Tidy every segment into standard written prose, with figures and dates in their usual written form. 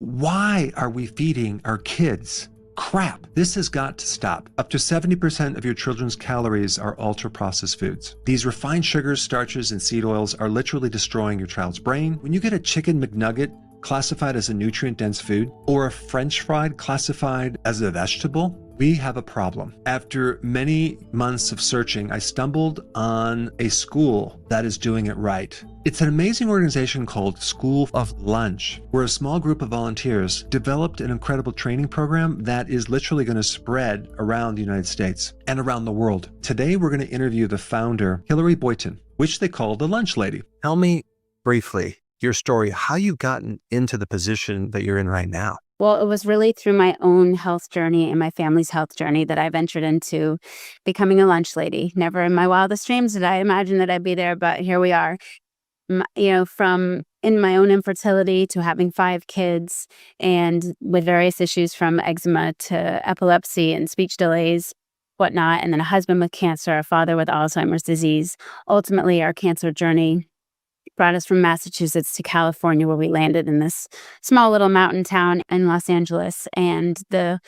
Why are we feeding our kids crap? This has got to stop. Up to 70% of your children's calories are ultra-processed foods. These refined sugars, starches, and seed oils are literally destroying your child's brain. When you get a chicken McNugget classified as a nutrient-dense food, or a French fry classified as a vegetable, we have a problem. After many months of searching, I stumbled on a school that is doing it right. It's an amazing organization called School of Lunch, where a small group of volunteers developed an incredible training program that is literally going to spread around the United States and around the world. Today, we're going to interview the founder, Hilary Boynton, which they call the Lunch Lady. Tell me briefly your story, how you've gotten into the position that you're in right now. Well, it was really through my own health journey and my family's health journey that I ventured into becoming a lunch lady. Never in my wildest dreams did I imagine that I'd be there, but here we are. From in my own infertility to having 5 kids and with various issues from eczema to epilepsy and speech delays, whatnot, and then a husband with cancer, a father with Alzheimer's disease. Ultimately, our cancer journey brought us from Massachusetts to California, where we landed in this small little mountain town in Los Angeles. And the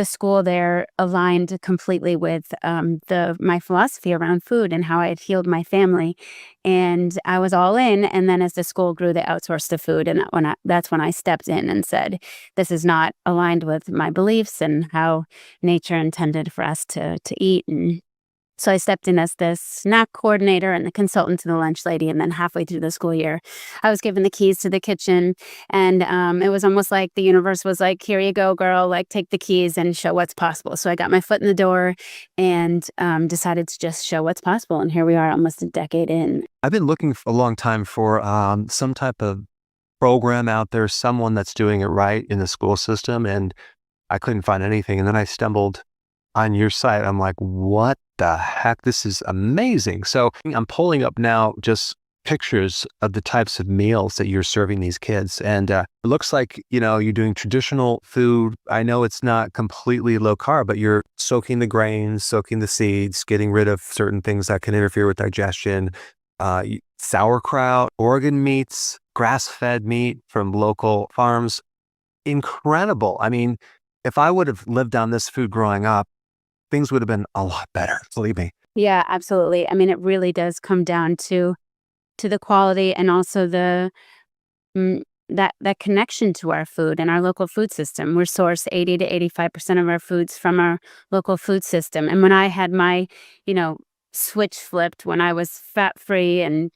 school there aligned completely with my philosophy around food and how I had healed my family. And I was all in. And then as the school grew, they outsourced the food. And that's when I stepped in and said, this is not aligned with my beliefs and how nature intended for us to eat. And so I stepped in as the snack coordinator and the consultant to the lunch lady. And then halfway through the school year, I was given the keys to the kitchen. And it was almost like the universe was like, here you go, girl, like take the keys and show what's possible. So I got my foot in the door and decided to just show what's possible. And here we are almost a decade in. I've been looking for a long time for some type of program out there, someone that's doing it right in the school system. And I couldn't find anything. And then I stumbled on your site. I'm like, what the heck? This is amazing. So I'm pulling up now just pictures of the types of meals that you're serving these kids. And it looks like, you're doing traditional food. I know it's not completely low carb, but you're soaking the grains, soaking the seeds, getting rid of certain things that can interfere with digestion, sauerkraut, organ meats, grass-fed meat from local farms. Incredible. I mean, if I would have lived on this food growing up, things would have been a lot better, believe me. Yeah, absolutely. I mean, it really does come down to the quality and also that connection to our food and our local food system. We're sourced 80 to 85% of our foods from our local food system. And when I had my, switch flipped, when I was fat-free and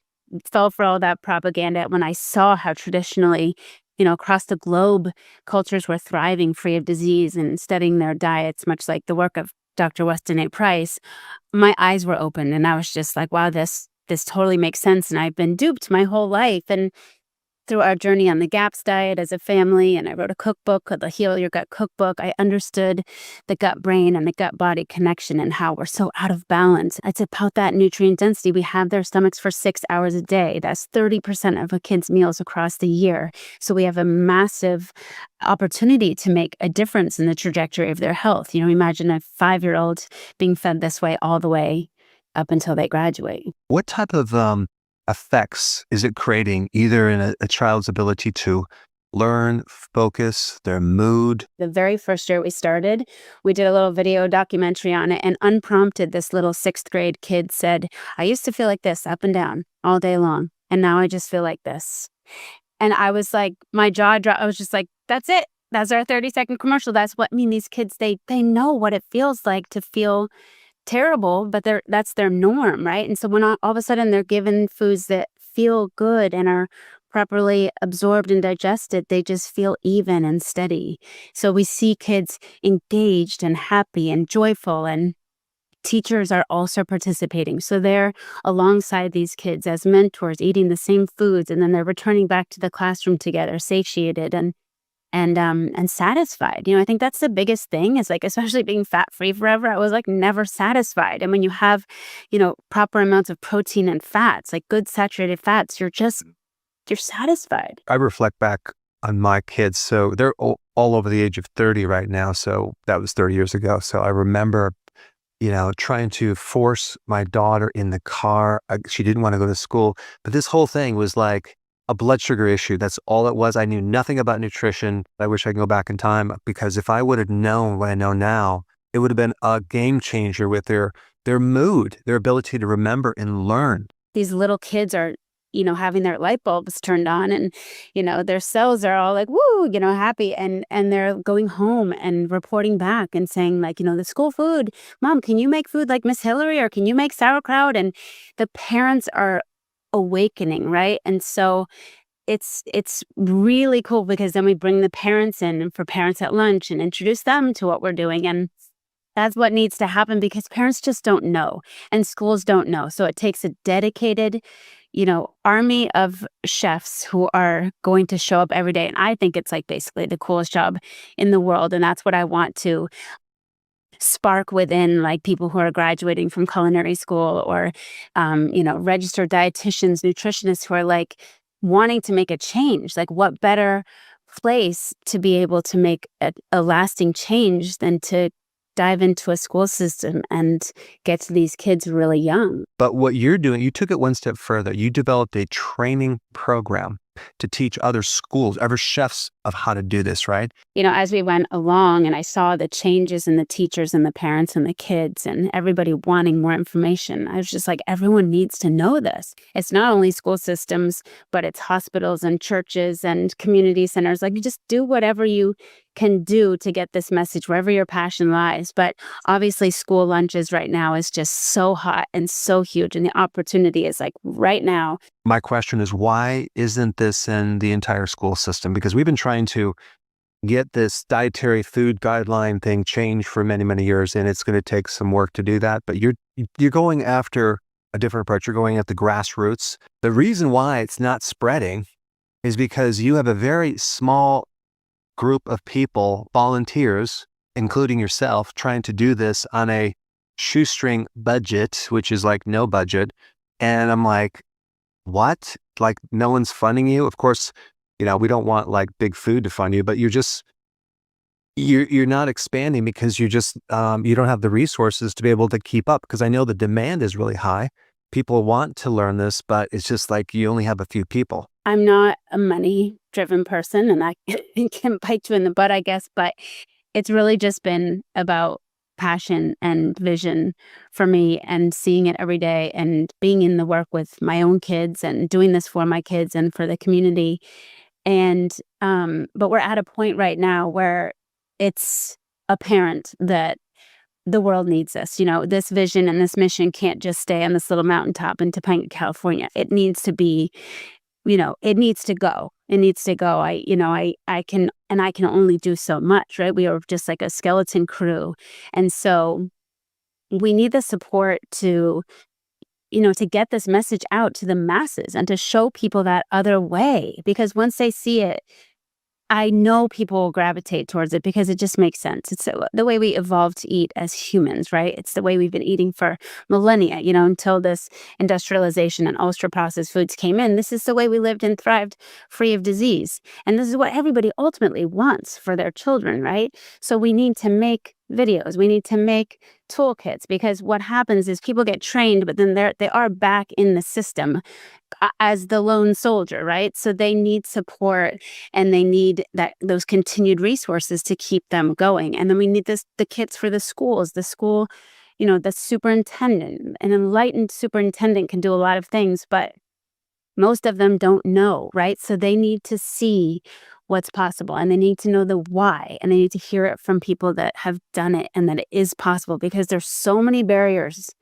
fell for all that propaganda, when I saw how traditionally across the globe, cultures were thriving free of disease and studying their diets, much like the work of Dr. Westin A. Price, my eyes were open and I was just like, wow, this totally makes sense. And I've been duped my whole life. And through our journey on the GAPS diet as a family, and I wrote a cookbook called the Heal Your Gut Cookbook, I understood the gut-brain and the gut-body connection and how we're so out of balance. It's about that nutrient density. We have their stomachs for 6 hours a day. That's 30% of a kid's meals across the year. So we have a massive opportunity to make a difference in the trajectory of their health. Imagine a 5-year-old being fed this way all the way up until they graduate. What type of effects is it creating either in a child's ability to learn, focus, their mood? The very first year we started, we did a little video documentary on it, and unprompted, this little 6th grade kid said, I used to feel like this up and down all day long, and now I just feel like this. And I was like, my jaw dropped. I was just like, that's it. That's our 30-second commercial. That's what, these kids, they know what it feels like to feel terrible, but that's their norm, right? And so when all of a sudden they're given foods that feel good and are properly absorbed and digested, they just feel even and steady. So we see kids engaged and happy and joyful, and teachers are also participating. So they're alongside these kids as mentors, eating the same foods, and then they're returning back to the classroom together, satiated and satisfied. I think that's the biggest thing, is like, especially being fat-free forever, I was like never satisfied. And when you have, proper amounts of protein and fats, like good saturated fats, you're satisfied. I reflect back on my kids. So they're all over the age of 30 right now. So that was 30 years ago. So I remember, trying to force my daughter in the car. She didn't want to go to school, but this whole thing was like, a blood sugar issue. That's all it was. I knew nothing about nutrition. I wish I could go back in time, because if I would have known what I know now, it would have been a game changer with their mood, their ability to remember and learn. These little kids are, having their light bulbs turned on, and, their cells are all like, woo, happy. And they're going home and reporting back and saying, like, the school food, Mom, can you make food like Miss Hilary, or can you make sauerkraut? And the parents are awakening, right? And so it's really cool, because then we bring the parents in, and for parents at lunch, and introduce them to what we're doing. And that's what needs to happen, because parents just don't know, and schools don't know. So it takes a dedicated, army of chefs who are going to show up every day. And I think it's like basically the coolest job in the world. And that's what I want to spark within, like, people who are graduating from culinary school, or, registered dietitians, nutritionists who are like wanting to make a change. Like, what better place to be able to make a lasting change than to dive into a school system and get to these kids really young. But what you're doing, you took it one step further. You developed a training program to teach other schools, other chefs, of how to do this, right? As we went along, and I saw the changes in the teachers and the parents and the kids and everybody wanting more information, I was just like, everyone needs to know this. It's not only school systems, but it's hospitals and churches and community centers. Like, you just do whatever you can do to get this message wherever your passion lies. But obviously, school lunches right now is just so hot and so huge, and the opportunity is like right now. My question is, why isn't this in the entire school system? Because we've been trying to get this dietary food guideline thing changed for many, many years, and it's going to take some work to do that. But you're going after a different approach. You're going at the grassroots. The reason why it's not spreading is because you have a very small group of people, volunteers, including yourself, trying to do this on a shoestring budget, which is like no budget. And I'm like, what? Like, no one's funding you? Of course, we don't want like big food to fund you, but you're not expanding because you don't have the resources to be able to keep up. Because I know the demand is really high. People want to learn this, but it's just like you only have a few people. I'm not a money-driven person, and I can bite you in the butt, I guess, but it's really just been about passion and vision for me, and seeing it every day, and being in the work with my own kids, and doing this for my kids and for the community. And but we're at a point right now where it's apparent that the world needs this. This vision and this mission can't just stay on this little mountaintop in Topanga, California. It needs to be, it needs to go. It needs to go. I can only do so much, right? We are just like a skeleton crew. And so we need the support to get this message out to the masses, and to show people that other way, because once they see it, I know people will gravitate towards it, because it just makes sense. It's the way we evolved to eat as humans, right? It's the way we've been eating for millennia, until this industrialization and ultra-processed foods came in. This is the way we lived and thrived, free of disease. And this is what everybody ultimately wants for their children, right? So we need to make videos. We need to make toolkits, because what happens is people get trained, but then they are back in the system as the lone soldier, right? So they need support, and they need those continued resources to keep them going. And then we need the kits for the schools. The school, the superintendent, an enlightened superintendent can do a lot of things, but most of them don't know, right? So they need to see what's possible, and they need to know the why, and they need to hear it from people that have done it and that it is possible, because there's so many barriers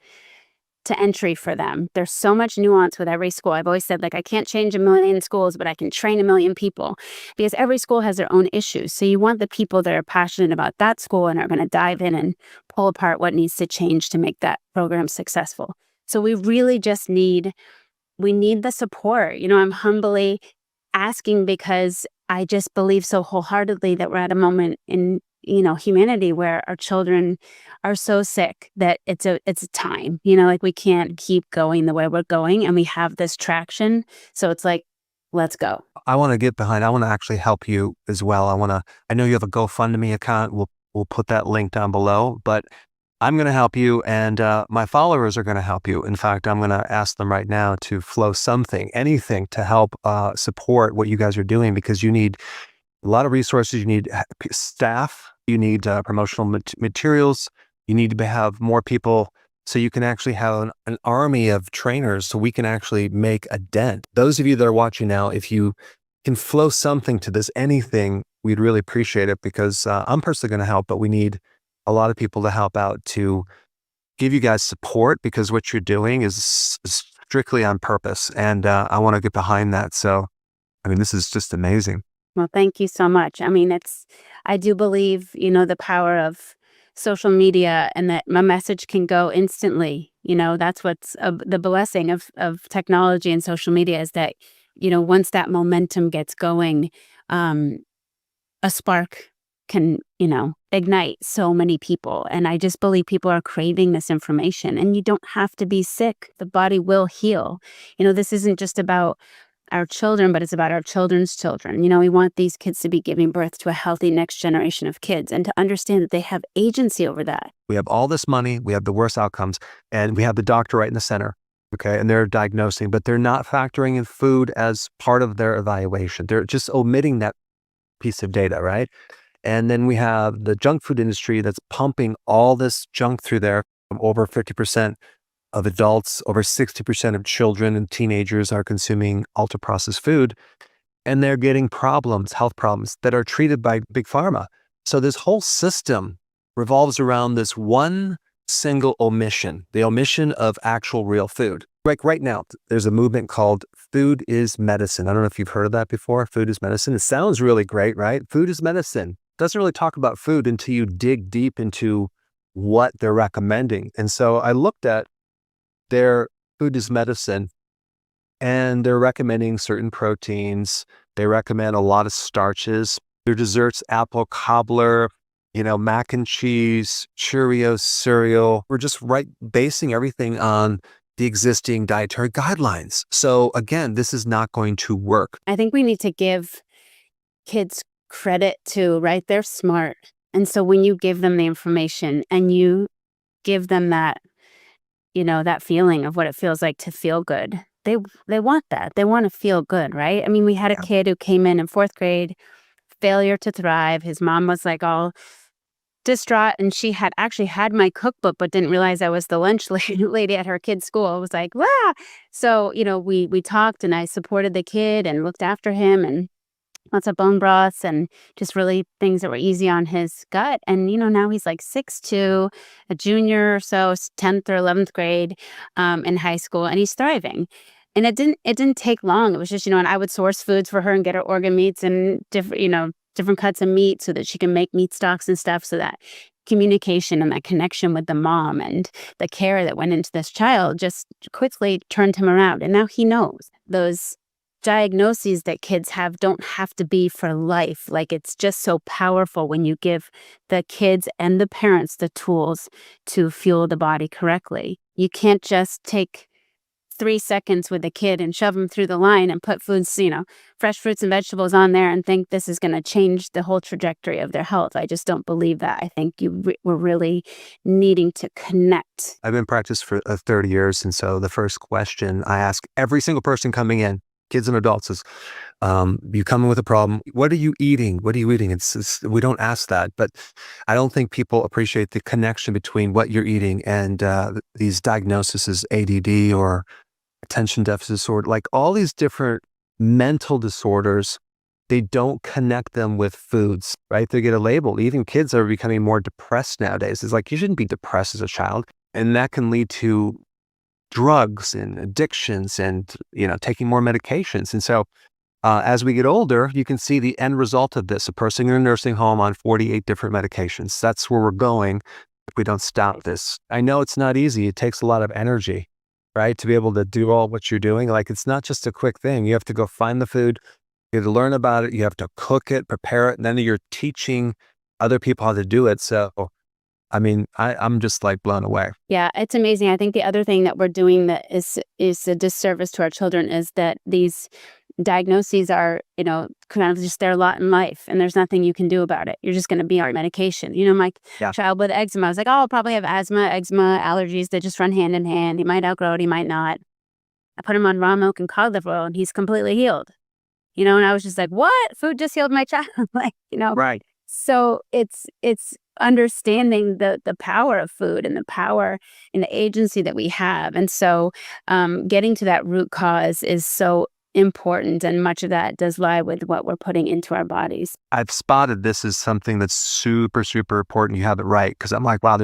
to entry for them. There's so much nuance with every school. I've always said, like, I can't change 1 million schools, but I can train 1 million people, because every school has their own issues. So you want the people that are passionate about that school and are going to dive in and pull apart what needs to change to make that program successful. So we really just need the support. I'm humbly asking, because I just believe so wholeheartedly that we're at a moment in humanity where our children are so sick that it's a time. Like, we can't keep going the way we're going, and we have this traction. So it's like, let's go. I want to get behind. I want to actually help you as well. I know you have a GoFundMe account. We'll put that link down below. But I'm going to help you, and my followers are going to help you. In fact, I'm going to ask them right now to flow something, anything to help support what you guys are doing, because you need a lot of resources. You need staff, you need promotional materials, you need to have more people so you can actually have an army of trainers so we can actually make a dent. Those of you that are watching now, if you can flow something to this, anything, we'd really appreciate it, because I'm personally going to help, but we need a lot of people to help out to give you guys support, because what you're doing is strictly on purpose. And I want to get behind that. So, I mean, this is just amazing. Well, thank you so much. I mean, I do believe, the power of social media, and that my message can go instantly. That's what's the blessing of technology and social media, is that, once that momentum gets going, a spark can, ignite so many people. And I just believe people are craving this information, and you don't have to be sick. The body will heal. This isn't just about our children, but it's about our children's children. We want these kids to be giving birth to a healthy next generation of kids, and to understand that they have agency over that. We have all this money, we have the worst outcomes, and we have the doctor right in the center. Okay. And they're diagnosing, but they're not factoring in food as part of their evaluation. They're just omitting that piece of data, right? And then we have the junk food industry that's pumping all this junk through there. Over 50% of adults, over 60% of children and teenagers are consuming ultra-processed food, and they're getting problems, health problems, that are treated by big pharma. So this whole system revolves around this one single omission, the omission of actual real food. Like right now, there's a movement called Food is Medicine. I don't know if you've heard of that before. Food is Medicine. It sounds really great, right? Food is medicine. Doesn't really talk about food until you dig deep into what they're recommending. And so I looked at their Food is Medicine, and they're recommending certain proteins. They recommend a lot of starches. Their desserts, apple cobbler, mac and cheese, Cheerios cereal. We're just basing everything on the existing dietary guidelines. So again, this is not going to work. I think we need to give kids credit too, right? They're smart. And so when you give them the information and you give them that, that feeling of what it feels like to feel good, they want that. They want to feel good, right? I mean, we had a kid who came in 4th grade, failure to thrive. His mom was like all distraught, and she had actually had my cookbook, but didn't realize I was the lunch lady at her kid's school. It was like, wow. So, we talked, and I supported the kid and looked after him, and lots of bone broths and just really things that were easy on his gut. And, now he's like 6'2", a junior or so, 10th or 11th grade in high school, and he's thriving. And it didn't take long. It was just, and I would source foods for her and get her organ meats and different cuts of meat so that she can make meat stocks and stuff, so that communication and that connection with the mom and the care that went into this child just quickly turned him around. And now he knows those diagnoses that kids have don't have to be for life. Like, it's just so powerful when you give the kids and the parents the tools to fuel the body correctly. You can't just take 3 seconds with a kid and shove them through the line and put foods, fresh fruits and vegetables on there and think this is going to change the whole trajectory of their health. I just don't believe that. I think we're really needing to connect. I've been in practice for 30 years. And so the first question I ask every single person coming in, kids and adults, is, you come in with a problem. What are you eating? What are you eating? We don't ask that, but I don't think people appreciate the connection between what you're eating and these diagnoses, ADD or attention deficit disorder, like all these different mental disorders. They don't connect them with foods, right? They get a label. Even kids are becoming more depressed nowadays. It's like, you shouldn't be depressed as a child. And that can lead to drugs and addictions and, taking more medications. And so as we get older, you can see the end result of this, a person in a nursing home on 48 different medications. That's where we're going if we don't stop this. I know it's not easy. It takes a lot of energy, right? To be able to do all what you're doing. Like, it's not just a quick thing. You have to go find the food. You have to learn about it. You have to cook it, prepare it. And then you're teaching other people how to do it. So I mean, I'm just like blown away. Yeah, it's amazing. I think the other thing that we're doing that is a disservice to our children is that these diagnoses are, kind of just their lot in life, and there's nothing you can do about it. You're just going to be on medication. My child with eczema, I was like, oh, I'll probably have asthma, eczema, allergies that just run hand in hand. He might outgrow it, he might not. I put him on raw milk and cod liver oil, and he's completely healed. And I was just like, what? Food just healed my child. Right. So it's understanding the power of food and the power and the agency that we have. And so getting to that root cause is so important, and much of that does lie with what we're putting into our bodies. I've spotted this as something that's super, super important. You have it right. Because I'm like, wow,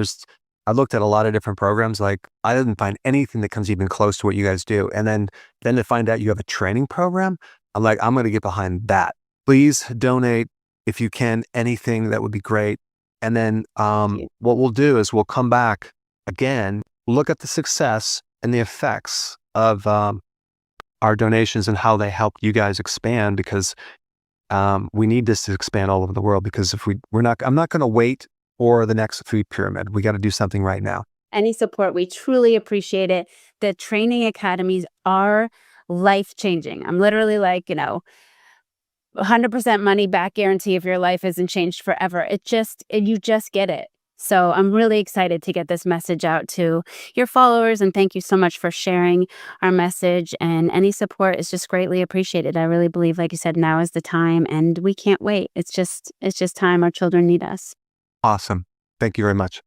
I looked at a lot of different programs. Like, I didn't find anything that comes even close to what you guys do. And then to find out you have a training program, I'm like, I'm going to get behind that. Please donate if you can, anything that would be great. And then what we'll do is we'll come back again, look at the success and the effects of our donations and how they help you guys expand, because we need this to expand all over the world. Because if I'm not going to wait for the next food pyramid. We got to do something right now. Any support, we truly appreciate it. The training academies are life-changing. I'm literally like, 100% money back guarantee if your life isn't changed forever. You just get it. So I'm really excited to get this message out to your followers, and thank you so much for sharing our message, and any support is just greatly appreciated. I really believe, like you said, now is the time, and we can't wait. It's just time. Our children need us. Awesome. Thank you very much.